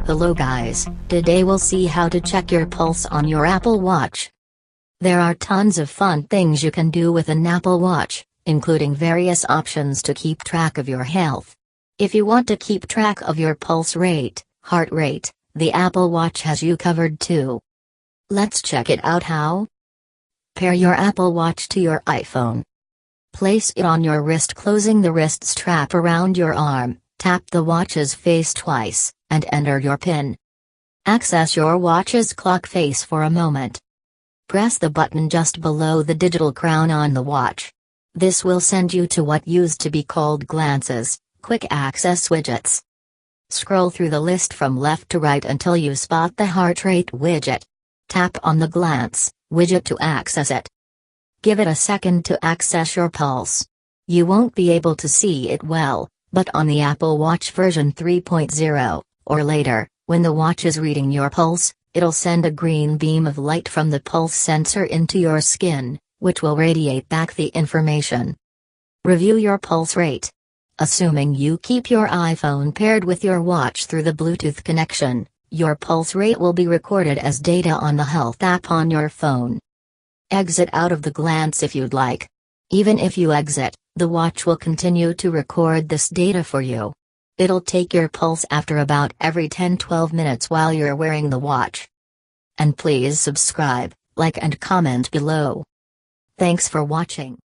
Hello guys, today we'll see how to check your pulse on your Apple Watch. There are tons of fun things you can do with an Apple Watch, including various options to keep track of your health. If you want to keep track of your pulse rate, heart rate, the Apple Watch has you covered too. Let's check it out how. Pair your Apple Watch to your iPhone. Place it on your wrist, closing the wrist strap around your arm. Tap the watch's face twice, and enter your PIN. Access your watch's clock face for a moment. Press the button just below the digital crown on the watch. This will send you to what used to be called glances, quick access widgets. Scroll through the list from left to right until you spot the heart rate widget. Tap on the glance widget to access it. Give it a second to access your pulse. You won't be able to see it well, but on the Apple Watch version 3.0, or later, when the watch is reading your pulse, it'll send a green beam of light from the pulse sensor into your skin, which will radiate back the information. Review your pulse rate. Assuming you keep your iPhone paired with your watch through the Bluetooth connection, your pulse rate will be recorded as data on the Health app on your phone. Exit out of the glance if you'd like. Even if you exit, the watch will continue to record this data for you. It'll take your pulse after about every 10-12 minutes while you're wearing the watch. And please subscribe, like and comment below. Thanks for watching.